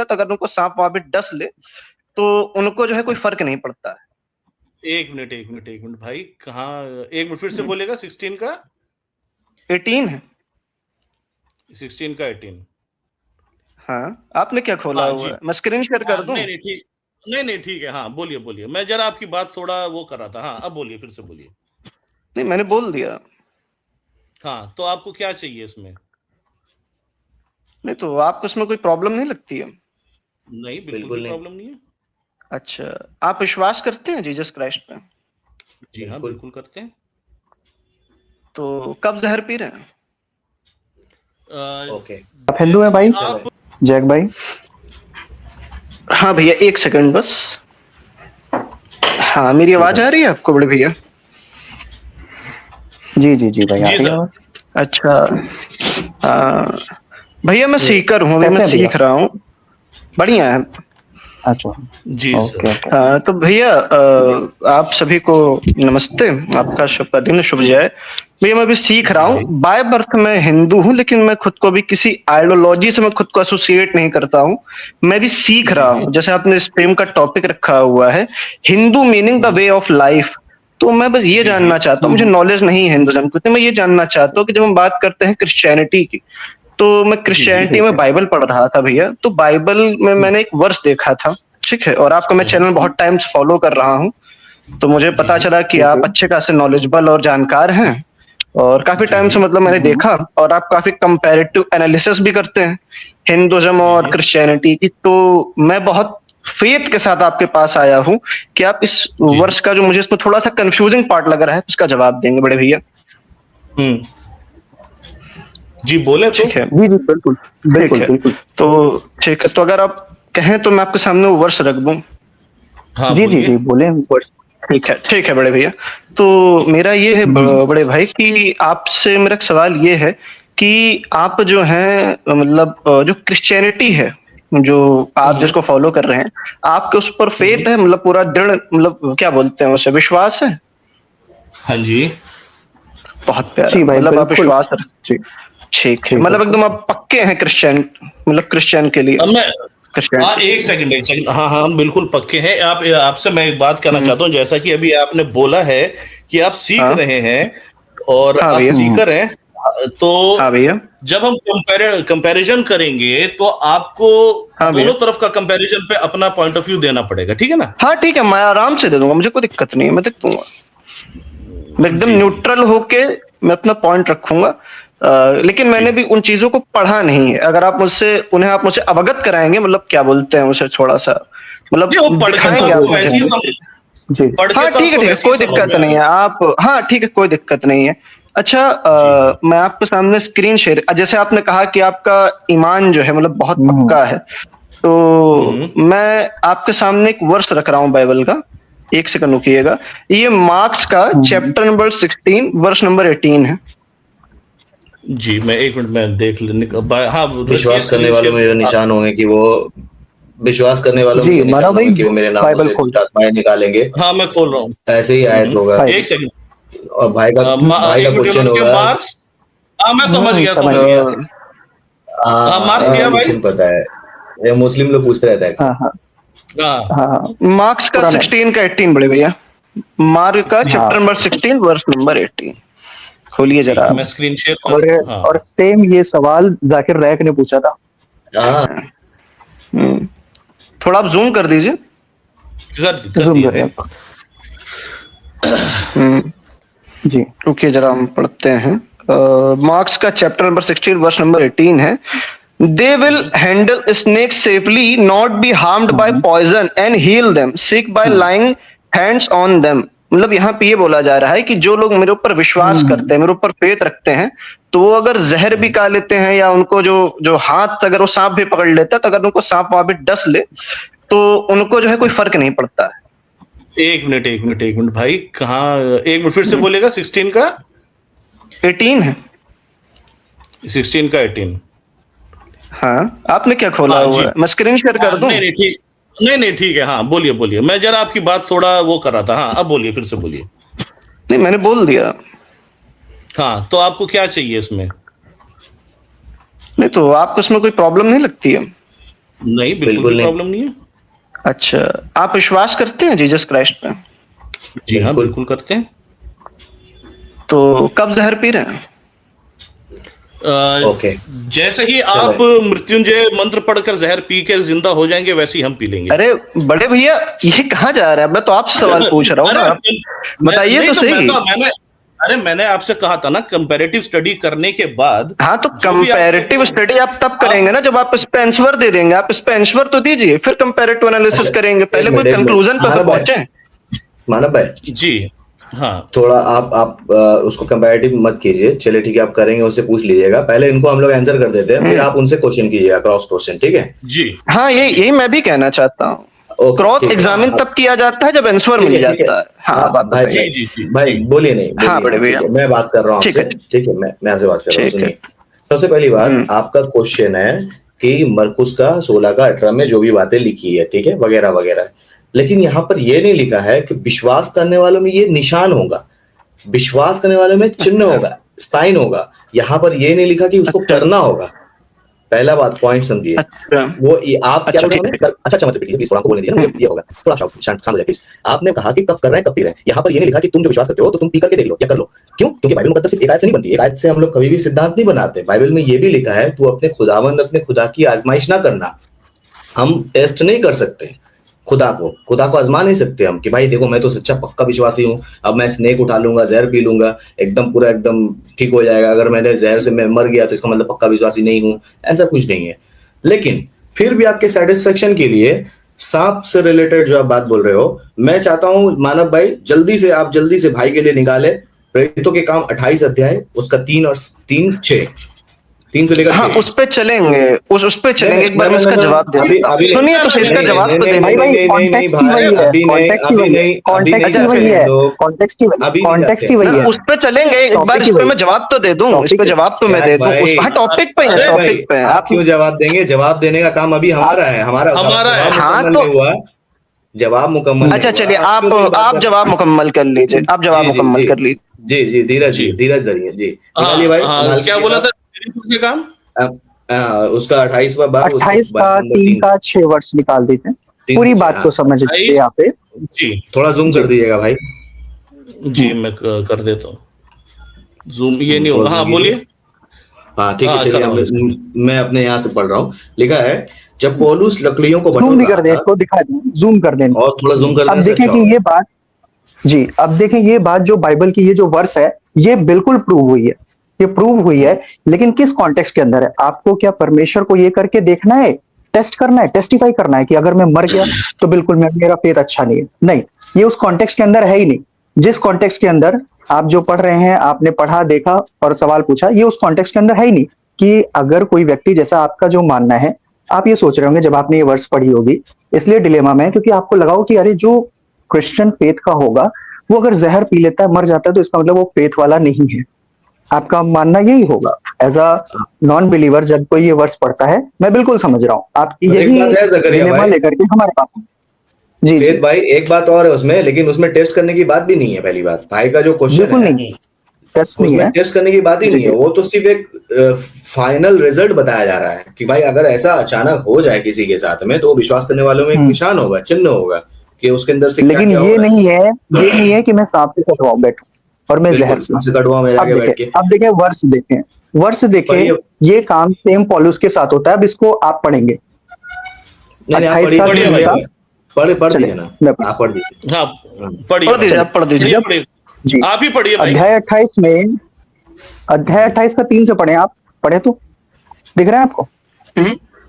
तो अगर उनको सांप वहां पे डस ले तो उनको जो है कोई फर्क नहीं पड़ता है। एक मिनट भाई, कहाँ? एक मिनट फिर से बोलेगा। 16 का 18 है। 16 का 18। हाँ, आपने क्या खोला हाँ हुआ जी। है? मैं स्क्रीन शेयर हाँ, कर दूं? नहीं ठीक। नहीं ठीक है। हाँ बोलिए। मैं जरा आपकी बात थोड़ा वो कर रहा था। हाँ अब बोलिए, फिर से बोलिए। नहीं, मैंने बोल दिया। हाँ, तो आपको क्या चाहिए इसमें? नहीं, तो आपको इसमें कोई प्रॉब्लम नहीं लगती है? नहीं, बिल्कुल भी प्रॉब्लम नहीं है। अच्छा, आप विश्वास करते हैं जीसस क्राइस्ट पे? जी हाँ, बिल्कुल करते हैं। तो कब जहर पी रहे हैं? ओके, आप हिंदू हैं भाई? आप जैक भाई? हाँ भैया, एक सेकंड बस। हाँ, मेरी आवाज आ रही है आपको बड़े भैया? जी भाई, आ जी रही है सर। आवाज? अच्छा। भैया मैं सीकर हूँ, अभी मैं कैसे हैं भैया? सीख रहा हूँ। बढ़िया है। अच्छा, जी ओके सर। ओके। तो भैया आप सभी को नमस्ते। आपका शुभ दिन, शुभ जय। भैया मैं अभी सीख रहा हूँ। बाय बर्थ मैं हिंदू हूँ, लेकिन मैं खुद को भी किसी आइडियोलॉजी से मैं खुद को एसोसिएट नहीं करता हूँ। मैं भी सीख रहा हूँ। जैसे आपने इस प्रेम का टॉपिक रखा हुआ है, Hindu meaning the way of life. तो मैं बस ये जानना चाहता हूँ, मुझे नॉलेज नहीं है हिंदुज्म की, तो मैं ये जानना चाहता हूँ कि जब हम बात करते हैं क्रिश्चियनिटी की, तो मैं क्रिश्चियनिटी में बाइबल पढ़ रहा था भैया। तो बाइबल में मैंने एक वर्स देखा था, ठीक है, और आपको मैं चैनल बहुत टाइम से फॉलो कर रहा हूँ, तो मुझे पता चला कि आप अच्छे खासे नॉलेजेबल और जानकार हैं, और काफी टाइम से मतलब मैंने देखा, और आप काफी कंपैरेटिव एनालिसिस भी करते हैं हिंदुज्म और क्रिश्चियनिटी की। तो मैं बहुत फेथ के साथ आपके पास आया हूँ कि आप इस वर्ष का जो मुझे इसमें थोड़ा सा कंफ्यूजिंग पार्ट लग रहा है उसका जवाब देंगे बड़े भैया। जी बोले तो। ठीक है, जी बिल्कुल बिल्कुल बिल्कुल। तो ठीक है, तो अगर आप कहें तो मैं आपके सामने वो वर्ष रख दूं। हाँ जी बोले। ठीक है बड़े भैया। तो मेरा ये है बड़े भाई कि आपसे मेरा एक सवाल ये है कि आप जो हैं, मतलब जो क्रिश्चियनिटी है, जो आप जिसको फॉलो कर रहे हैं, आपके उस पर फेथ है, मतलब पूरा दृढ़, मतलब क्या बोलते हैं उसे, विश्वास है? हाँ जी। बहुत प्यारा, जी भाई, मतलब आप बिल्कुल। विश्वास रख। जी ठीक है, मतलब एकदम आप पक्के हैं क्रिश्चियन, मतलब क्रिश्चियन के लिए? अब मैं क्रिश्चियन। एक सेकंड। हाँ हम बिल्कुल पक्के हैं। आपसे मैं एक बात कहना चाहता हूँ, जैसा कि अभी आपने बोला है कि आप सीख रहे हैं और हाँ आप भैया। सीकर हैं, तो हाँ भैया। जब हम कंपैरिजन करेंगे तो आपको हाँ भैया। दोनों तरफ का कंपैरिजन पे अपना पॉइंट ऑफ व्यू देना पड़ेगा, ठीक है ना? हाँ ठीक है, मैं आराम से दे दूंगा, मुझे कोई दिक्कत नहीं है, मैं देख दूंगा। मैं एकदम जी। न्यूट्रल होके मैं अपना पॉइंट रखूंगा। लेकिन मैंने भी उन चीजों को पढ़ा नहीं है। अगर आप मुझसे अवगत कराएंगे, मतलब क्या बोलते हैं उसे, थोड़ा सा मतलब ये वो पढ़ के तो दिखाएंगे आप आपको मुझे। वैसे ही जी पढ़ के हाँ तो ठीक आपको है, वैसे ही कोई समझ दिक्कत में नहीं है। आएगा। आप, हाँ ठीक है, कोई दिक्कत नहीं है। अच्छा, मैं आपके सामने स्क्रीन शेयर, जैसे आपने कहा कि आपका ईमान जो है मतलब बहुत पक्का है, तो मैं आपके सामने एक वर्स रख रहा हूँ बाइबल का। एक सेकंड रुकिएगा। ये मार्क्स का चैप्टर नंबर 16 वर्स नंबर 18 है। जी मैं एक मिनट में देख लेने हाँ, विश्वास करने वालों में निशान होंगे कि वो विश्वास करने वालों में निशान होंगे कि वो मेरे नाम से दुष्ट आत्माएं निकालेंगे। हाँ मैं खोल रहा हूँ। ऐसे ही आयत होगा। एक सेकंड। और भाई का क्वेश्चन होगा। मार्क्स, हाँ मैं समझ गया। मार्क्स क्या भाई? क्वेश्चन पता है, ये मुस्लिम लोग पूछते रहते हैं अक्सर। मार्क्स का 16 का 18 बड़े भैया। मार्क का चैप्टर नंबर 16 वर्स नंबर 18 खोलिए जरा। मैं स्क्रीन शेयर और सेम ये सवाल जाकिर रैक ने पूछा था। थोड़ा आप जूम कर दीजिए। कर दिया जी। रुकिए जरा, हम पढ़ते हैं। मार्क्स का चैप्टर नंबर 16 वर्स नंबर 18 है। They will handle snakes safely, not be harmed by poison, and heal them, sick by laying hands on them. मतलब यहाँ पे ये बोला जा रहा है कि जो लोग मेरे ऊपर विश्वास करते हैं, मेरे ऊपर फेथ रखते हैं, तो वो अगर जहर भी खा लेते हैं, या उनको जो हाथ, अगर वो सांप भी पकड़ लेता है, तो अगर उनको सांप वहां पे डस ले तो उनको जो है कोई फर्क नहीं पड़ता है। एक मिनट भाई, कहाँ? एक मिनट फिर से बोलेगा। 16 का 18 है। 16 का 18। हाँ, आपने क्या खोला हुआ है? मैं स्क्रीन शेयर कर दूं? नहीं ठीक है। हाँ बोलिए। मैं जरा आपकी बात थोड़ा वो कर रहा था। हाँ अब बोलिए, फिर से बोलिए। नहीं, मैंने बोल दिया। हाँ, तो आपको क्या चाहिए इसमें? नहीं, तो आपको इसमें कोई प्रॉब्लम नहीं लगती है? नहीं, बिल्कुल प्रॉब्लम नहीं है। अच्छा, आप विश्वास करते हैं जीसस क्राइस्ट पे? जी हाँ, बिल्कुल करते हैं। तो कब जहर पी रहे हैं? ओके, जैसे ही आप मृत्युंजय मंत्र पढ़कर जहर पी के जिंदा हो जाएंगे, वैसे ही हम पी लेंगे। अरे बड़े भैया, ये कहाँ जा रहा है? मैं तो आपसे सवाल पूछ रहा हूँ ना, आप बताइए तो सही। मैंने आपसे कहा था ना, कंपैरेटिव स्टडी करने के बाद। हाँ, तो कंपैरेटिव स्टडी आप तब करेंगे ना जब आप इस पे आंसर दे देंगे। आप इस पे आंसर तो दीजिए, फिर कंपैरेटिव एनालिसिस करेंगे। पहले कोई कंक्लूजन पे पहुंचे। मानव भाई जी हाँ, थोड़ा आप उसको कंपैरेटिव मत कीजिए। चलिए ठीक है, आप करेंगे, उससे पूछ लीजिएगा। पहले इनको हम लोग आंसर कर देते हैं, फिर आप उनसे क्वेश्चन कीजिएगा, क्रॉस क्वेश्चन। ठीक है जी हाँ, यही मैं भी कहना चाहता हूँ। क्रॉस एग्जामिन तब किया जाता है जब आंसर मिल जाता है। हाँ, बात भाई भाई बोलिए नहीं, हाँ बड़े भैया, मैं बात कर रहा हूँ आपसे। ठीक है, मैं आपसे बात कर रहा हूँ, सुनिए। सबसे पहली बात, आपका क्वेश्चन है कि मरकुस का 16 का 18 में जो भी बातें लिखी है, ठीक है, वगैरह वगैरह, लेकिन यहाँ पर यह नहीं लिखा है कि विश्वास करने वालों में ये निशान होगा, विश्वास करने वालों में चिन्ह होगा, साइन होगा। यहाँ पर यह नहीं लिखा कि उसको करना होगा। पहला बात, पॉइंट समझिए। वो आप क्या बोल रहे हैं? अच्छा मत प्लीज, थोड़ा बोलने दीजिए, ये होगा। थोड़ा शांत हो जाइए प्लीज। आपने कहा कि कब कर रहे हैं, कब पी रहे हैं। यहाँ पर ये नहीं लिखा कि तुम जो विश्वास करते हो तो तुम पी करके देख लो या कर लो। क्यों? क्योंकि बाइबल मुकद्दस सिर्फ एक आयत से नहीं बनती है। एक आयत से हम लोग कभी भी सिद्धांत नहीं बनाते। बाइबल में ये भी लिखा है, तू अपने खुदावंद, अपने खुदा की आजमाइश ना करना। हम टेस्ट नहीं कर सकते खुदा को आजमा नहीं सकते हम कि भाई देखो मैं तो सच्चा पक्का विश्वासी हूँ, अब मैं स्नेक उठा लूंगा, जहर पी लूंगा, एकदम पूरा एकदम ठीक हो जाएगा। अगर मैंने जहर से मैं मर गया तो इसका मतलब पक्का विश्वासी नहीं हूँ, ऐसा कुछ नहीं है। लेकिन फिर भी आपके सेटिस्फेक्शन के लिए सांप से रिलेटेड जो आप बात बोल रहे हो, मैं चाहता हूं मानव भाई जल्दी से भाई के लिए निकाले प्रेरितों के काम 28 अध्याय, उसका 3 और 3-6, 3 से लेकर 6। हाँ, उस पे चलेंगे, उस पे चलेंगे। एक बार मैं इसका जवाब दे देता हूं। सुनिए तो इसका जवाब तो दे। भाई कॉन्टेक्स्ट ही वही है, कॉन्टेक्स्ट ही वही है, कॉन्टेक्स्ट ही वही है, कॉन्टेक्स्ट ही वही है। उस पे चलेंगे, एक बार इस पे मैं जवाब तो दे दूं, इस पे जवाब तो मैं दे दूं। उस टॉपिक पे है, टॉपिक पे। आप क्यों जवाब देंगे? जवाब देने का काम अभी हमारा है, हमारा है। हाँ तो हुआ जवाब मुकम्मल। अच्छा चलिए, आप जवाब मुकम्मल कर लीजिए, आप जवाब मुकम्मल कर लीजिए। जी धीरज धरिए जी। निकालिए भाई, क्या बोला था के काम? उसका 28वां बाब, 28 का 3 का 6 वर्ष निकाल देते हैं, पूरी बात को समझ लीजिए यहाँ पे। जी थोड़ा जूम कर दीजिएगा भाई। जी मैं कर देता हूँ जूम, ये नहीं होगा। हाँ बोलिए। हाँ ठीक है, चलिए मैं अपने यहाँ से पढ़ रहा हूँ। लिखा है, जब पौलुस लकड़ियों को जूम भी कर दें, इसको दिखा दें, जूम कर दें और थोड़ा जूम कर दें। अब देखें कि ये बात, जी अब देखें ये बात जो बाइबल की ये जो वर्स है, ये बिल्कुल प्रूव हुई है, ये प्रूव हुई है। लेकिन किस कॉन्टेक्स्ट के अंदर है? आपको क्या परमेश्वर को ये करके देखना है, टेस्ट करना है, टेस्टिफाई करना है कि अगर मैं मर गया तो बिल्कुल मेरा फेथ अच्छा नहीं है? नहीं, ये उस कॉन्टेक्स्ट के अंदर है ही नहीं। जिस कॉन्टेक्स्ट के अंदर आप जो पढ़ रहे हैं, आपने पढ़ा, देखा और सवाल पूछा, ये उस कॉन्टेक्स्ट के अंदर है ही नहीं कि अगर कोई व्यक्ति, जैसा आपका जो मानना है, आप ये सोच रहे होंगे जब आपने ये वर्स पढ़ी होगी, इसलिए डिलेमा में है क्योंकि आपको लगा हो कि अरे जो क्रिश्चियन फेथ का होगा वो अगर जहर पी लेता है, मर जाता है, तो इसका मतलब वो फेथ वाला नहीं है। आपका मानना यही होगा एज अ नॉन बिलीवर जब कोई ये वर्स पढ़ता है। मैं बिल्कुल समझ रहा हूँ आपकी यही डिलेमा लेकर के हमारे पास है। जी भाई एक बात और है उसमें, लेकिन उसमें टेस्ट करने की बात भी नहीं है। पहली बात, भाई का जो क्वेश्चन है टेस्ट करने की बात ही नहीं है, वो तो सिर्फ एक फाइनल रिजल्ट बताया जा रहा है कि भाई अगर ऐसा अचानक हो जाए किसी के साथ में, तो विश्वास करने वालों में एक निशान होगा, चिन्ह होगा कि उसके अंदर से लेकिन ये नहीं है कि मैं सांप से कटवाऊं बैठूं और मैं जहर से कटवाऊं में जाके बैठ के। अब देखें वर्ष देखें, ये काम सेम पौलुस के साथ होता है। अब इसको आप पढ़ेंगे, पढ़ दीजिए ना, आप पढ़ दीजिए। हाँ पढ़ दीजिए जी, आप ही पढ़िए। अध्याय 28 में, अध्याय 28 का 3 से पढ़े आप। पढ़े तो दिख रहा है आपको?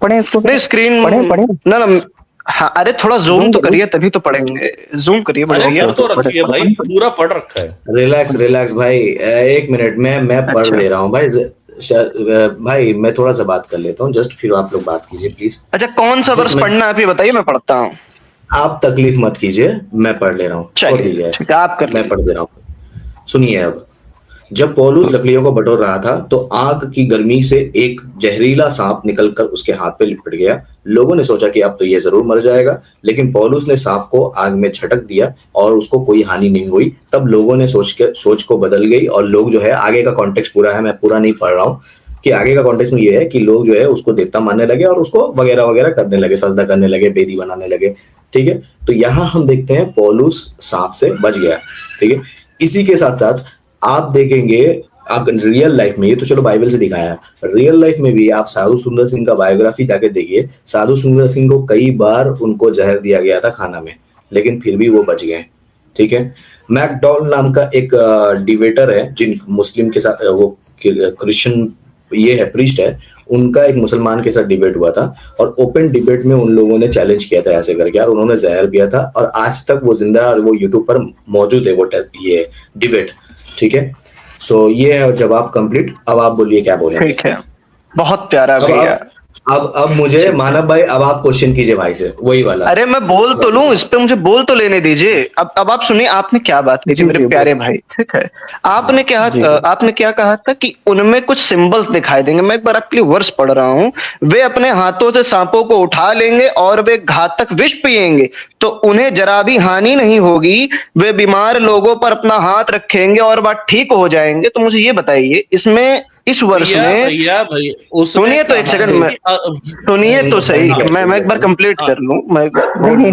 पढ़े इसको, स्क्रीन पढ़े ना। हाँ, अरे थोड़ा जूम तो करिए, तभी तो पढ़ेंगे। जूम करिए, बढ़िया तो रखिए भाई, पूरा पढ़ रखा है। रिलैक्स भाई, एक मिनट में मैं पढ़ ले रहा हूँ भाई मैं थोड़ा सा बात कर लेता हूँ जस्ट, फिर आप लोग बात कीजिए प्लीज। अच्छा, कौन सा वर्ष पढ़ना है आप ये बताइए, मैं पढ़ता हूँ। आप तकलीफ मत कीजिए, मैं पढ़ ले रहा हूँ, छोड़ दीजिए, मैं पढ़ दे रहा हूँ। सुनिए, अब जब पौलुस लकड़ियों को बटोर रहा था तो आग की गर्मी से एक जहरीला सांप निकलकर उसके हाथ पे लिपट गया। लोगों ने सोचा कि अब तो ये जरूर मर जाएगा, लेकिन पौलुस ने सांप को आग में झटक दिया और उसको कोई हानि नहीं हुई। तब लोगों ने सोच को बदल गई और लोग जो है, आगे का कॉन्टेक्स्ट पूरा है, मैं पूरा नहीं पढ़ रहा हूँ, कि आगे का कॉन्टेक्स्ट में ये है कि लोग जो है उसको देवता मानने लगे और उसको वगैरह वगैरह करने लगे, सजदा करने लगे, बेदी बनाने लगे, ठीक है। तो यहाँ हम देखते हैं पौलुस सांप से बच गया, ठीक है। इसी के साथ साथ आप देखेंगे, आप रियल लाइफ में, ये तो चलो बाइबल से दिखाया है, रियल लाइफ में भी आप साधु सुंदर सिंह का बायोग्राफी जाके देखिए। साधु सुंदर सिंह को कई बार उनको जहर दिया गया था खाना में, लेकिन फिर भी वो बच गए, ठीक है। मैकडॉल नाम का एक डिबेटर है, जिन मुस्लिम के साथ वो क्रिश्चियन ये है, प्रीस्ट है, उनका एक मुसलमान के साथ डिबेट हुआ था और ओपन डिबेट में उन लोगों ने चैलेंज किया था ऐसे करके, और उन्होंने जहर पिया था और आज तक वो जिंदा है और वो यूट्यूब पर मौजूद है वो ये डिबेट, ठीक है। सो ये है जवाब कंप्लीट। अब आप बोलिए क्या बोले। ठीक है, बहुत प्यारा भैया। अब मुझे मानव भाई, अब आप क्वेश्चन कीजिए भाई से वही वाला। अरे मैं बोल तो लूं, इस पे मुझे बोल तो लेने दीजिए। अब आप सुनिए, आपने क्या बात की थी मेरे प्यारे भाई, ठीक है। आपने क्या कहा था कि उनमें कुछ सिंबल्स दिखाई देंगे। मैं एक बार आपके लिए वर्स पढ़ रहा हूं, वे अपने हाथों से सांपों को उठा लेंगे और वे घातक विष पिएंगे तो उन्हें जरा भी हानि नहीं होगी, वे बीमार लोगों पर अपना हाथ रखेंगे और वह ठीक हो जाएंगे। तो मुझे ये बताइए, इसमें इस वर्ष में, सुनिए तो एक सेकंड में, सुनिए तो सही, मैं एक बार कंप्लीट कर लूं। नहीं,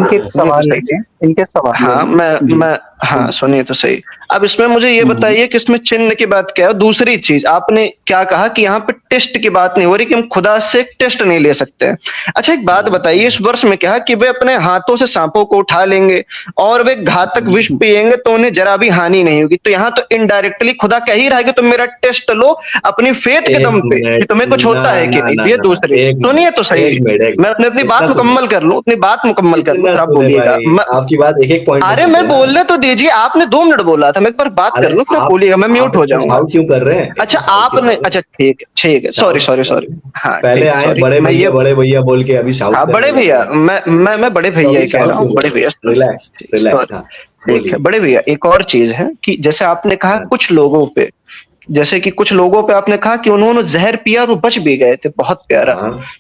इनके सवाल हाँ हाँ, सुनिए तो सही। अब इसमें मुझे ये बताइए कि इसमें चिन्ह की बात क्या है। दूसरी चीज, आपने क्या कहा कि यहाँ पे टेस्ट की बात नहीं हो रही, कि हम खुदा से एक टेस्ट नहीं ले सकते हैं। अच्छा एक बात बताइए, इस वर्ष में क्या कि वे अपने हाथों से सांपों को उठा लेंगे और वे घातक विष पिएंगे तो उन्हें जरा भी हानि नहीं होगी। तो यहाँ तो इनडायरेक्टली खुदा कह ही रहा है कि तुम मेरा टेस्ट लो अपनी फेथ के दम पे कि तुम्हें कुछ होता है कि नहीं। ये दूसरी, सुनिए तो सही, मैं अपनी बात मुकम्मल कर लूं, अपनी बात मुकम्मल कर लूं, आप बोलिएगा। आपकी बात एक पॉइंट। अरे मैं बोलने तो दीजिए, आपने 2 मिनट बोला था, मैं एक बार बात कर लूं, फिर बोलिएगा, मैं म्यूट हो जाऊंगा। क्यों कर रहे हैं? अच्छा आपने, अच्छा ठीक है, सॉरी। हाँ पहले आए बड़े भैया बोल के अभी शाउट। हाँ बड़े भैया, मैं बड़े भैया ही कह रहा हूँ, बड़े भैया। रिलैक्स। ठीक है बड़े भैया, एक और चीज है कि जैसे आपने कहा कुछ लोगों पे, जैसे कि कुछ लोगों पे आपने कहा कि उन्होंने जहर पिया और वो बच भी गए थे, बहुत प्यारा,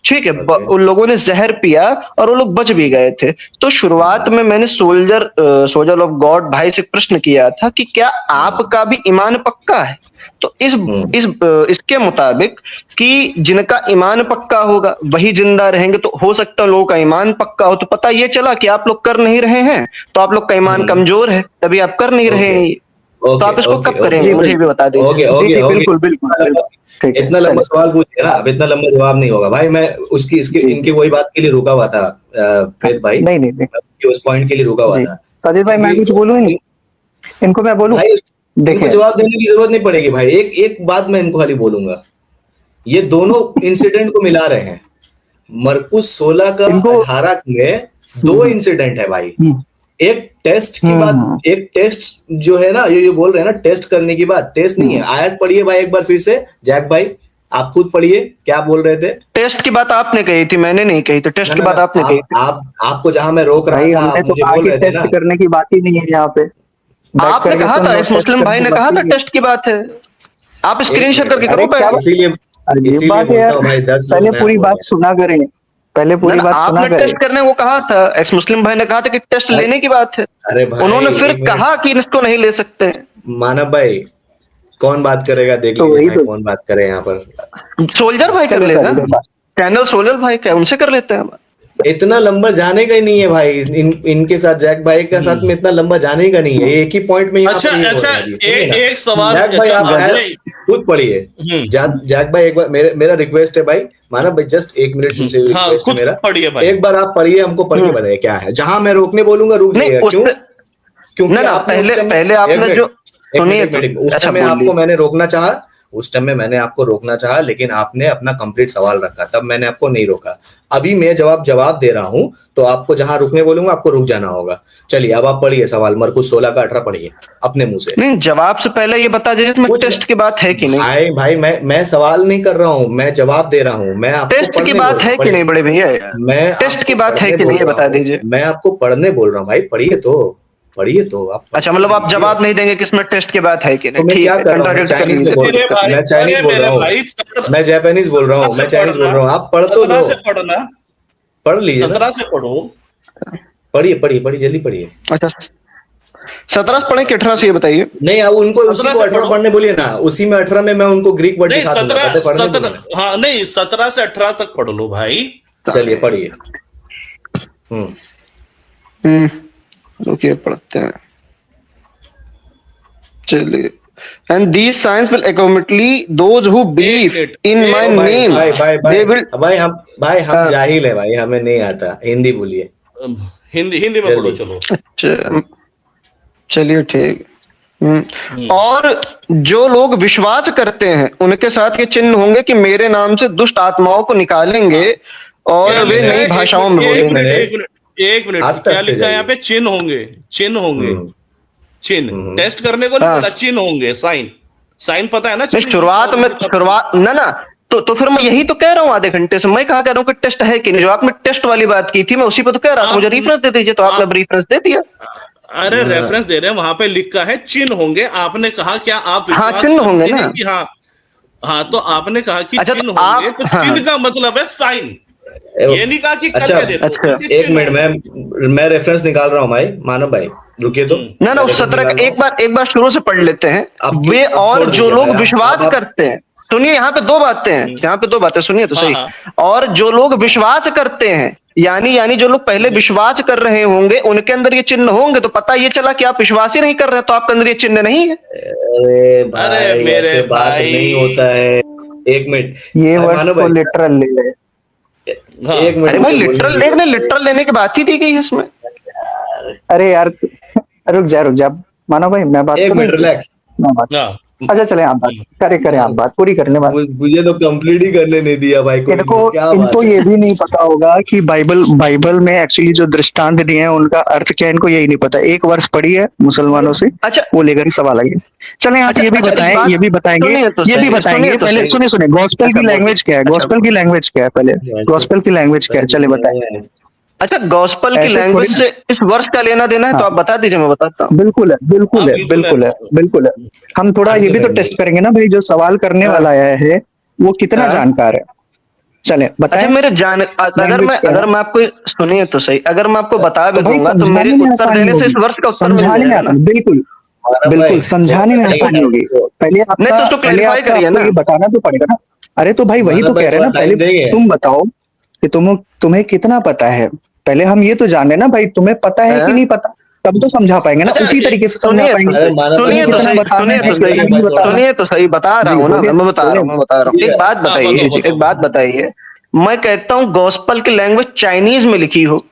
ठीक है। उन लोगों ने जहर पिया और वो लोग बच भी गए थे। तो शुरुआत में मैंने सोल्जर ऑफ गॉड भाई से प्रश्न किया था कि क्या आपका भी ईमान पक्का है। तो इसके मुताबिक कि जिनका ईमान पक्का होगा वही जिंदा रहेंगे, तो हो सकता है लोगों का ईमान पक्का हो। तो पता ये चला कि आप लोग कर नहीं रहे हैं, तो आप लोग का ईमान कमजोर है, तभी आप कर नहीं रहे हैं। तो आप इसको कब करेंगे मुझे भी बता दीजिए। बिल्कुल। इतना लंबा सवाल पूछिए ना, अब इतना लंबा जवाब नहीं होगा भाई। मैं इनकी वही बात के लिए रुका हुआ था प्रेत भाई, नहीं उस पॉइंट के लिए रुका हुआ था। साजिद भाई मैं कुछ बोलूं नहीं, इनको मैं बोलूं, देखिए जवाब देने की जरूरत नहीं पड़ेगी भाई। एक बात मैं इनको खाली बोलूंगा, ये दोनों इंसिडेंट को मिला रहे हैं। मरकुस 16 का 18 में 2 इंसिडेंट है भाई। एक टेस्ट की बात, एक टेस्ट जो है ना, ये बोल रहे हैं ना टेस्ट करने की बात, टेस्ट नहीं है। आयत पढ़िए भाई एक बार फिर से, जैक भाई आप खुद पढ़िए, क्या बोल रहे थे। टेस्ट की बात आपने कही थी, मैंने नहीं कही थी। टेस्ट की बात आपने कही थी। आपको जहाँ मैं रोक रहा था, आप मुझे बोल रहे थे ना, टेस्ट करने की बात ही नहीं है यहाँ पे। आपने कहा था, इस मुस्लिम भाई ने कहा था टेस्ट की बात है। आप स्क्रीनशॉट करके करो पहले। इसीलिए बात है यार, पहले पूरी बात सुना करें, पहले पूरी बात सुना आपने टेस्ट करने को कहा था, एक्स मुस्लिम भाई ने कहा था कि टेस्ट लेने की बात है। अरे भाई उन्होंने फिर कहा कि इसको नहीं ले सकते। मानव भाई कौन बात करेगा, देख लीजिए कौन बात करे यहाँ पर। सोल्जर भाई कर लेगा, चैनल सोल्जर भाई क्या, उनसे कर लेते हैं। इतना लंबा जाने का ही नहीं है भाई, इनके साथ जैक भाई के साथ में इतना लंबा जाने का नहीं है, एक ही पॉइंट में। अच्छा एक सवाल, जैक भाई आप खुद पढ़िए। जैक भाई एक बार मेरा रिक्वेस्ट है भाई, मानव भाई जस्ट 1 मिनट तुमसे रिक्वेस्ट है मेरा, एक बार आप पढ़िए, हमको पढ़ के बताइए क्या है। जहां मैं रोकने बोलूंगा रुक जाइएगा, क्यों? क्योंकि पहले आपने जो उस टाइम आपको मैंने रोकना चाहा, उस टाइम में मैंने आपको रोकना चाहा, लेकिन आपने अपना कंप्लीट सवाल रखा, तब मैंने आपको नहीं रोका। अभी मैं जवाब दे रहा हूं, तो आपको जहां रुकने बोलूंगा आपको रुक जाना होगा। चलिए अब आप पढ़िए सवाल, मरकुस 16 का 18 पढ़िए अपने मुंह से। नहीं, जवाब से पहले ये बता दीजिए इसमें टेस्ट की बात है कि नहीं। भाई मैं सवाल नहीं कर रहा हूँ, मैं जवाब दे रहा हूँ। मैं आपको टेस्ट की बात है कि नहीं बड़े भैया, मैं टेस्ट की बात है कि नहीं बता दीजिए। मैं आपको पढ़ने बोल रहा हूँ भाई, पढ़िए तो आप। अच्छा मतलब आप जवाब नहीं देंगे कि इसमें टेस्ट की बात है कि नहीं। मैं क्या कर रहा हूँ, चाइनीज बोल रहा हूँ, मैं जापानीज बोल रहा हूँ, मैं चाइनीज बोल रहा हूँ। आप पढ़ तो लो, पढ़ लीजिए, 17 से पढ़ो, पढ़िए जल्दी पढ़िए। अच्छा 17 से पढ़े कि 18 से, ये बताइए। नहीं, अब उनको उसी 17 को से 18 पढ़ो। पढ़ने बोलिए ना, उसी में 18 में मैं उनको ग्रीक वर्ड नहीं, दिखा दूंगा, 17 पढ़ने बोलिए 17 ना। हाँ नहीं, 17 से 18 तक पढ़ लो भाई। चलिए पढ़िए। रुकिए पढ़ते हैं, चलिए। And these signs will accompany those who believe minute, in my name, they will. भाई हम जाहिल है भाई, हमें नहीं आता हिंदी, बोलिए। हिंदी में पढ़ो, चलो। अच्छा चलिए ठीक। और जो लोग विश्वास करते हैं उनके साथ ये चिन्ह होंगे कि मेरे नाम से दुष्ट आत्माओं को निकालेंगे और क्या वे लिखा नई है? भाषाओं में बोलेंगे। एक मिनट, आज तक क्या लिखा है जाइए। यहाँ पे? चिन्ह होंगे, चिन्ह होंगे, चिन्ह। टेस्ट करने को नहीं हाँ। बोला, चिन्ह होंगे, साइन। साइन पता है ना? नहीं, चिन्ह शुरुआत में, शुरुआत ना तो फिर मैं यही तो कह रहा हूँ आधे घंटे से, मैं कहा कह रहा हूँ कि टेस्ट है कि नहीं। जो आपने टेस्ट वाली बात की थी मैं उसी पे तो कह रहा था, मुझे रेफरेंस दे दीजिए, तो आपने रेफरेंस दे दिया। अरे रेफरेंस दे रहे हैं, वहां पे लिखा है चिन्ह होंगे। आपने कहा क्या आप हाँ, विश्वास चिन्ह करते होंगे हैं ना। कि हाँ, हाँ, तो आपने कहा कि अच्छा, चिन्ह तो होंगे, आप, तो हाँ, चिन्ह का मतलब है साइन। ये नहीं कहा कि अच्छा, करके देखो, अच्छा, उनके एक चिन्ह मिनट, होंगे। मैं रेफरेंस निकाल रहा हूँ भाई, मानव भाई रुकिए तो। ना मैं उस रेफरेंस 17 निकाल का रहा हूँ। एक बार शुरू से पढ़ लेते हैं। वे अब और छोड़ जो दीजिए लोग भाई, विश्वास आप करते हैं, सुनिए यहाँ पे दो बातें हैं, यहाँ पे दो बातें सुनिए तो हाँ, सही। हाँ। और जो लोग विश्वास करते हैं, यानी जो लोग पहले विश्वास कर रहे होंगे उनके अंदर ये चिन्ह होंगे, तो पता ये चला कि आप विश्वास ही नहीं कर रहे, तो आपके अंदर ये चिन्ह नहीं है। अरे अरे भाई मेरे ऐसे बात भाई, नहीं होता है। एक मिनट ये भाई, वर्ड्स मानव को भाई, लिटरल ले रहे। हाँ, एक मिनट अरे भाई, मुझे बोलने लिटरल दीजिए। देखने, लिटरल लेने की बात ही दी गई है इसमें। अरे यार रुक जा मानो भाई, मैं बात एक करूं, मिनट रिलैक्स। मैं बात। हाँ। अच्छा चले, आप बात करें आप बात पूरी करने बात। मुझे तो कंप्लीट ही करने नहीं दिया भाई कोई इनको ने, क्या बात इनको है। ये भी नहीं पता होगा कि बाइबल में एक्चुअली जो दृष्टांत दिए हैं उनका अर्थ क्या है, इनको यही नहीं पता। एक वर्ष पढ़ी है मुसलमानों से, अच्छा, वो लेकर ही सवाल आएंगे। चलें आप अच्छा, ये भी अच्छा, इस बताएं, बात, ये भी बताएंगे, सुनिए तो ये भी सही, सुनिए बताएंगे। तो पहले सही। सुने गॉस्पेल अच्छा की बोलिए, लैंग्वेज क्या है, अच्छा गॉस्पेल की बोलिए। लैंग्वेज क्या है, पहले वैसे गॉस्पेल की लैंग्वेज क्या है, चले बताएं। अच्छा, गॉस्पल की ऐसे थोड़ी लैंग्वेज ना। से इस वर्ष का लेना देना है, तो हाँ, आप बता दीजिए, मैं बताता हूँ। बिल्कुल है, बिल्कुल हाँ, है, बिल्कुल है। बिल्कुल है, बिल्कुल है। हम थोड़ा ये भी तो टेस्ट करेंगे ना भाई, जो सवाल करने हाँ, वाला है वो कितना हाँ। जानकार है। चले अच्छा, बताएं मेरे जान, लैंग्वेज क्या है। अगर मैं आपको, सुनिए तो सही, अगर मैं आपको बता तो भी भाई दूंगा तो मेरे समझाने में उत्तर आसानी देने से इस होगी, वर्ष का उत्तर मिल समझाने में जाएगा ना। आसानी, बिल्कुल मानव भाई बिल्कुल समझाने में थोड़ा आसानी टाइम होगी। दो। नहीं तो उसको क्लैरिफाई करिए आपको ना। ये बताना तो पड़ेगा ना। अरे तो भाई वही तो मानव भाई कह रहे हैं थोड़ा ना, पहले टाइम देंगे। तुम बताओ कि तुम्हें कितना पता है। पहले हम ये तो जाने ना भाई, तुम्हें पता है कि हाँ? नहीं पता, तब तो समझा पाएंगे ना, अच्छा, उसी तरीके से समझा सुनिए तो पाएंगे। अरे सही, मानव भाई तुम्हें सुनिए तो थोड़ा कितना सही, बताना सुनिए है, तो टाइम सही, कितना देंगे नहीं भाई थोड़ा। बताना। सुनिए तो सही, बता रहा जी हूँ ना बोलिए, मैं बता रहा बोलिए। हूँ, मैं बता रहा हूँ। ठीक एक है। बात हाँ, बताइए, बताओ, एक बताओ। बात बताइए। मैं कहता हूँ गॉस्पल की लैंग्वेज चाइनीज में लिखी हो,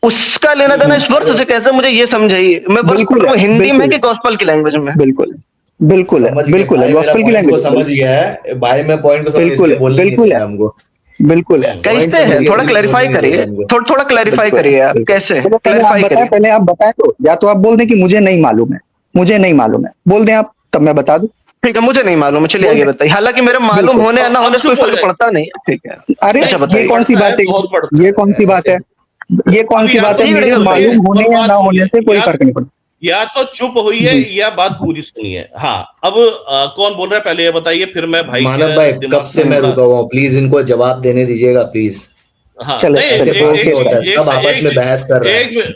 उसका लेना देना इस वर्ष से कैसे, मुझे ये समझाइए। मैं बस बिल्कुल पूछ रहा है, हूँ हिंदी में बिल्कुल कि गॉस्पल की लैंग्वेज में। बिल्कुल बिल्कुल है, समझ गए बिल्कुल है, भाई, मेरा गॉस्पेल की पॉइंट को लैंग्वेज समझ गया है भाई, मैं पॉइंट को समझ, बिल्कुल इसलिए है, बोलने नहीं बिल्कुल दे है, रहा हमको। बिल्कुल है, पॉइंट कैसे समझ है, गया, थोड़ा इसलिए बोलने क्लैरिफाई नहीं दे करिए, रहा हमको। थोड़ा क्लैरिफाई बिल्कुल करिए आप, बिल्कुल। कैसे चलो पहले आप क्लैरिफाई बताएं, करिए। पहले आप बताएं, तो या तो आप बोल दें कि मुझे नहीं मालूम है, मुझे नहीं मालूम है, बोल दें आप, तब मैं बता दूं। ठीक है, मुझे नहीं मालूम है, चलिए बोल आगे दें, बताइए। हालांकि मेरे मालूम बिल्कुल। होने या ना अब होने से कोई चुप हो फर्क जाए। पड़ता नहीं है, ठीक है। अरे अच्छा नहीं, ये बताइए। कौन सी पढ़ता है, बात है, बहुत पढ़ता ये है कौन सी बात ऐसे है, ये कौन अब सी या बात तो है, ठीक है, ठीक मेरे है, बताइए। मालूम और होने या बात ना होने सुनिए, से कोई फर्क नहीं पड़ता। या तो चुप होइए जी या बात पूरी सुनिए। हाँ, अब कौन बोल रहा है पहले ये बताइए, फिर मैं भाई के मानव भाई कब दिमाग से में मैं थोड़ा। रुका हुआ हूँ, प्लीज इनको जवाब देने दीजिएगा प्लीज। हाँ, चले नहीं, ऐसे चले, बात एक नहीं ओके होता सर। है, सब आपस में बहस कर रहे हैं। एक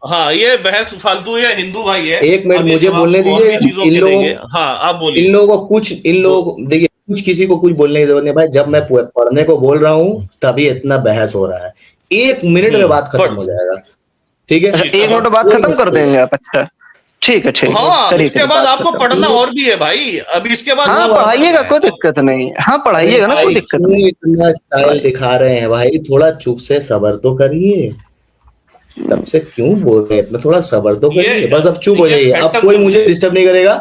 हाँ, ये बहस फालतू है, हिंदू भाई है। एक मिनट अब ये मुझे जवाब बोलने और दीजिए। भी चीजों इन के लोगों देंगे। हाँ, आप इन बोलिए। लोगों को कुछ, इन लोगों को देखिए, कुछ किसी को कुछ बोलने की जरूरत नहीं भाई, जब मैं पढ़ने को बोल रहा हूँ तभी इतना बहस हो रहा है। 1 मिनट में बात खत्म पढ़ हो जाएगा, ठीक है। अच्छा, ठीक है, एक हाँ। मिनट बात कोई खत्म कर मत देंगे आप? अच्छा, ठीक है, ठीक है, हाँ, करिए इसके करिए बाद बात आपको खत्म। पढ़ना और भी है भाई। अब इसके बाद हाँ, वो वर्ड पढ़ना पढ़ाइएगा, है कोई तो। दिक्कत नहीं है। हाँ, अरे पढ़ाइएगा ना, कोई भाई दिक्कत क्यों नहीं। इतना स्टाइल पढ़ाइए। दिखा रहे हैं भाई, थोड़ा चुप से सबर तो करिए। तब से क्यों बोल रहे हैं इतना, थोड़ा सबर तो ये करिए, बस अब चुप हो ये जाइए, अब फैंटम कोई जोन मुझे है। डिस्टर्ब नहीं करेगा।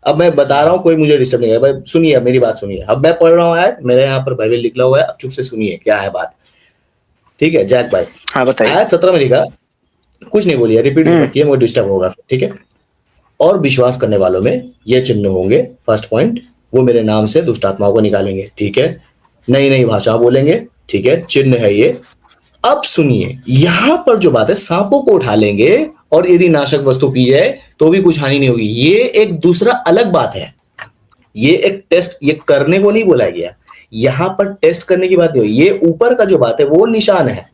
अब मैं बता रहा हूँ, कोई मुझे डिस्टर्ब नहीं करेगा भाई, सुनिए अब मेरी बात सुनिए। अब मैं पढ़ रहा हूँ आयत, मेरे यहाँ पर बाइबल लिखा हुआ है, अब चुप से सुनिए क्या है बात, ठीक है जैक भाई। हाँ, बताइए। आयत 17 में लिखा, कुछ नहीं बोलिए, रिपीट मत किए, मुझे डिस्टर्ब होगा फिर, ठीक है। और विश्वास करने वालों में ये चिन्ह होंगे, फर्स्ट पॉइंट, वो मेरे नाम से दुष्ट आत्माओं को निकालेंगे, ठीक है। नई नई भाषा बोलेंगे, ठीक है, चिन्ह है ये। अब सुनिए, यहां पर जो बात है, सांपों को उठा लेंगे और यदि नाशक वस्तु पी जाए तो भी कुछ हानि नहीं होगी, ये एक दूसरा अलग बात है। ये एक टेस्ट, ये करने को नहीं बोला गया, यहां पर टेस्ट करने की बात नहीं हुई। ये ऊपर का जो बात है वो निशान है,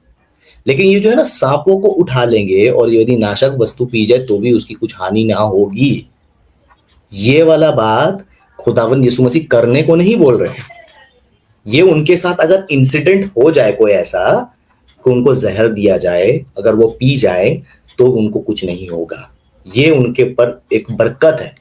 लेकिन ये जो है ना, सांपों को उठा लेंगे और यदि नाशक वस्तु पी जाए तो भी उसकी कुछ हानि ना होगी, ये वाला बात खुदावंद यीशु मसीह करने को नहीं बोल रहे हैं। ये उनके साथ अगर इंसिडेंट हो जाए कोई ऐसा कि उनको जहर दिया जाए, अगर वो पी जाए तो उनको कुछ नहीं होगा, ये उनके पर एक बरकत है,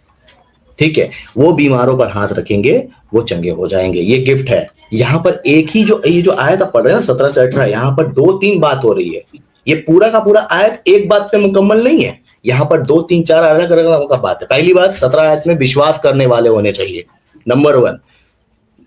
ठीक है। वो बीमारों पर हाथ रखेंगे, वो चंगे हो जाएंगे, ये गिफ्ट है। यहाँ पर एक ही ये जो आयत आप पढ़ रहे हैं ना 17 से 18, यहाँ पर 2-3 बात हो रही है। ये पूरा का पूरा आयत एक बात पे मुकम्मल नहीं है, यहाँ पर 2-3-4 अलग अलग का बात है। पहली बात 17 आयत में विश्वास करने वाले होने चाहिए, नंबर 1।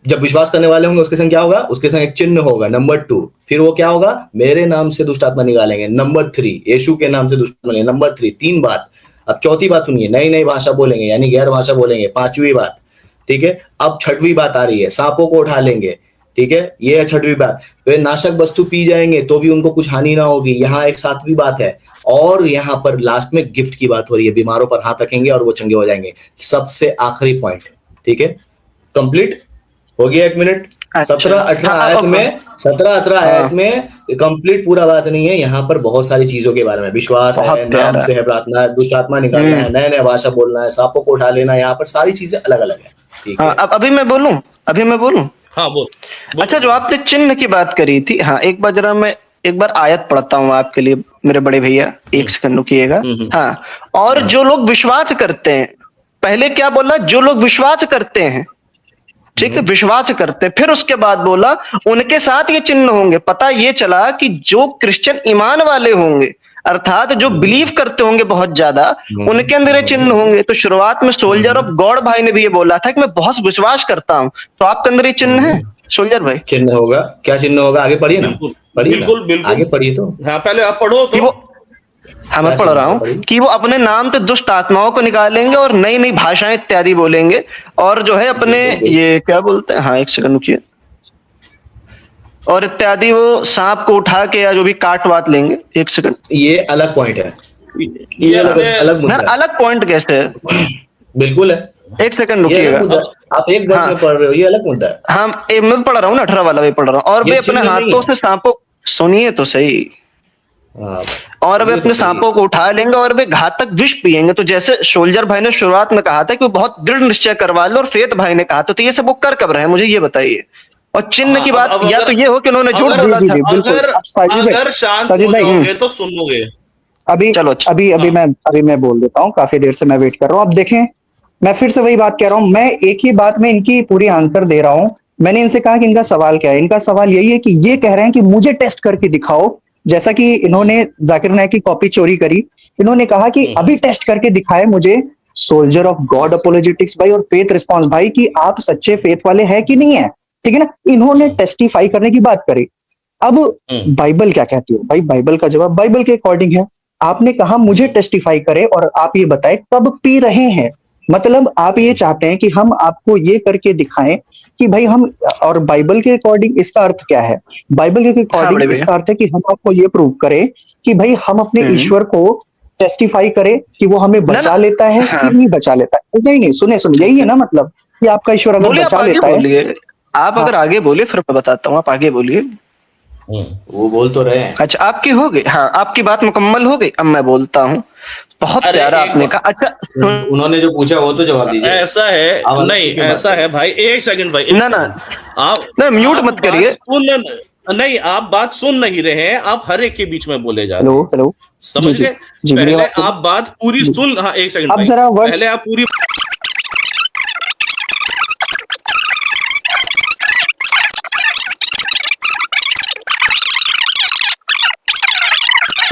जब विश्वास करने वाले होंगे उसके संग क्या होगा, उसके संग एक चिन्ह होगा, नंबर 2। फिर वो क्या होगा, मेरे नाम से दुष्ट आत्मा निकालेंगे, नंबर 3। यीशु के नाम से दुष्ट आत्मा निकालेंगे, नंबर 3। 3 बात। अब चौथी बात सुनिए, नई नई भाषा बोलेंगे यानी गैर भाषा बोलेंगे, 5वीं बात, ठीक है। अब 6वीं बात आ रही है, सांपों को उठा लेंगे, ठीक है, ये है 6वीं बात। वे नाशक वस्तु पी जाएंगे तो भी उनको कुछ हानि ना होगी, यहाँ एक 7वीं बात है। और यहाँ पर लास्ट में गिफ्ट की बात हो रही है, बीमारों पर हाथ रखेंगे और वो चंगे हो जाएंगे। सबसे आखिरी पॉइंट, ठीक है, कंप्लीट हो गया। 1 मिनट। 17-18 आयत में 17-18 आयत में कंप्लीट पूरा बात नहीं है, यहाँ पर बहुत सारी चीजों के बारे में, विश्वास है, नाम से है प्रार्थना है, दुष्ट आत्मा निकालना है, नए नए भाषा बोलना है, सांपों को उठा लेना है, यहाँ पर सारी चीजें अलग अलग है, ठीक है। अब अभी मैं बोलूं। हाँ बोल। अच्छा, जो आपने चिन्ह की बात करी थी, हाँ एक बार जरा मैं एक बार आयत पढ़ता हूँ आपके लिए मेरे बड़े भैया, 1 सेकंड रुकिएगा। हाँ, और जो लोग विश्वास करते हैं, पहले क्या बोला, जो लोग विश्वास करते हैं, ठीक है, विश्वास करते हैं। फिर उसके बाद बोला उनके साथ ये चिन्ह होंगे। पता ये चला कि जो क्रिश्चियन ईमान वाले होंगे, अर्थात जो बिलीव करते होंगे बहुत ज्यादा, उनके अंदर ये चिन्ह होंगे। तो शुरुआत में सोल्जर ऑफ गॉड भाई ने भी ये बोला था कि मैं बहुत विश्वास करता हूं, तो आपके अंदर ये चिन्ह है सोल्जर भाई? चिन्ह होगा, क्या चिन्ह होगा, आगे पढ़िए ना, बिल्कुल आगे पढ़िए तो। हाँ पहले आप पढ़ो तो। हाँ मैं पढ़ रहा हूँ कि वो अपने नाम से दुष्ट आत्माओं को निकालेंगे और नई नई भाषाएं इत्यादि बोलेंगे, और जो है अपने ये क्या बोलते हैं, हाँ 1 सेकंड रुकिए, और इत्यादि वो सांप को उठा के या जो भी काट वाट लेंगे। 1 सेकंड, ये अलग पॉइंट है, ये अलग पॉइंट कैसे है? बिल्कुल है। 1 सेकंड रुकिएगा, आप एक बार में पढ़ रहे हो, ये अलग मुद्दा है। हाँ मैं पढ़ रहा हूँ ना, 18 वाला भी पढ़ रहा हूँ। और वे अपने हाथों से सांपों, सुनिए तो सही, और वे अपने सांपों को उठा लेंगे और वे घातक विष पिएंगे। तो जैसे सोल्जर भाई ने शुरुआत में कहा था कि वो बहुत दृढ़ निश्चय करवा लो, और फेत भाई ने कहा, तो ये सब वो कर कब रहे हैं, मुझे ये बताइए। और चिन्ह की बात या तो ये हो कि उन्होंने झूठ बोला था। अगर शांत हो जाओगे तो सुनोगे। अभी चलो, अभी मैं बोल देता हूँ, काफी देर से मैं वेट कर रहा हूँ। अब देखें, मैं फिर से वही बात कह रहा हूँ, मैं एक ही बात में इनकी पूरी आंसर दे रहा हूँ। मैंने इनसे कहा कि इनका सवाल क्या है, इनका सवाल यही है कि ये कह रहे हैं कि मुझे टेस्ट करके दिखाओ, जैसा कि इन्होंने जाकिर नायक की कॉपी चोरी करी। इन्होंने कहा कि अभी टेस्ट करके दिखाए मुझे सोल्जर ऑफ गॉड अपोलोजेटिक्स भाई और फेथ रिस्पॉन्स भाई कि आप सच्चे फेथ वाले हैं कि नहीं है, ठीक है ना। इन्होंने टेस्टिफाई करने की बात करी। अब बाइबल क्या कहती है भाई, बाइबल का जवाब बाइबल के अकॉर्डिंग है। आपने कहा मुझे टेस्टिफाई करे और आप ये बताएं कब पी रहे हैं, मतलब आप ये चाहते हैं कि हम आपको ये करके दिखाएं कि भाई हम, और बाइबल के अकॉर्डिंग इसका अर्थ क्या है, बाइबल के अकॉर्डिंग इसका अर्थ है कि हम आपको ये प्रूव करें कि भाई हम अपने ईश्वर को टेस्टिफाई करें कि वो हमें बचा लेता है कि नहीं बचा लेता है। नहीं, सुने यही है ना, मतलब कि आपका ईश्वर अगर बचा लेता है। आप अगर आगे बोलिए फिर मैं बताता हूँ, आप आगे बोलिए। वो बोल तो रहे हैं। अच्छा, आपकी हो गई, हाँ आपकी बात मुकम्मल हो गई, अब मैं बोलता हूँ। बहुत प्यारा आपने कहा। अच्छा, उन्होंने जो पूछा वो तो जवाब दीजिए। ऐसा है नहीं, ऐसा है भाई, 1 सेकंड भाई, ना आप ना म्यूट मत करिए। नहीं, आप बात सुन नहीं रहे हैं, आप हर एक के बीच में बोले जा रहे हैं। हेलो, समझ गए? पहले आप बात पूरी सुन। हाँ 1 सेकंड भाई, पहले आप पूरी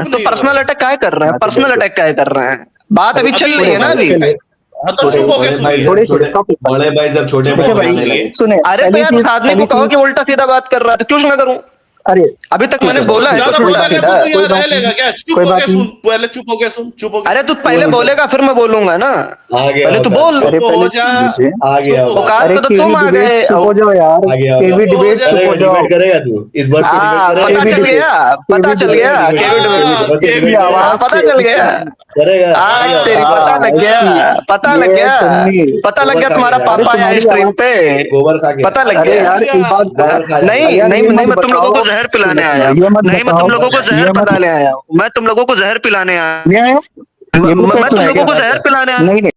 तो पर्सनल अटैक क्या कर रहे हैं, पर्सनल अटैक क्या कर रहे हैं, बात अभी चल रही है ना अभी। तो चुप हो गए, बड़े भाई सब छोटे भाई सुने। अरे तो यार उस आदमी को कहो कि उल्टा सीधा बात कर रहा है, तो क्यों ना करूं? अरे अभी तक मैंने बोला है, ज्यादा बोलेगा तो तू यार रह लेगा क्या? चुप हो गया, सुन, पहले चुप हो गया, सुन, चुप हो गया। अरे तू पहले बोलेगा फिर मैं बोलूंगा ना, पहले तू बोल। चुप हो जा, आ गया औकात पे तो तुम आ गए। हो जाओ यार, केवी डिबेट हो जाओ। करेगा तू इस बार पता चल गया, पता चल गया, पता चल गया। करेगा आज तेरी पता लग गया, पता लग गया, पता लग गया तुम्हारा पापा आया है स्ट्रीम पे, गोबर खा के पता लग अरे गया। यार एक बात नहीं यार, नहीं ये नहीं, मत मैं तुम लोगों को बताओ, जहर पिलाने आया, ये मत नहीं मैं बताओ, तुम लोगों को ये जहर मत- पिलाने आया हूँ, मैं तुम लोगों को जहर पिलाने आया, ये मैं तो तुम है लोगों क्या? को जहर पिलाने आया। नहीं नहीं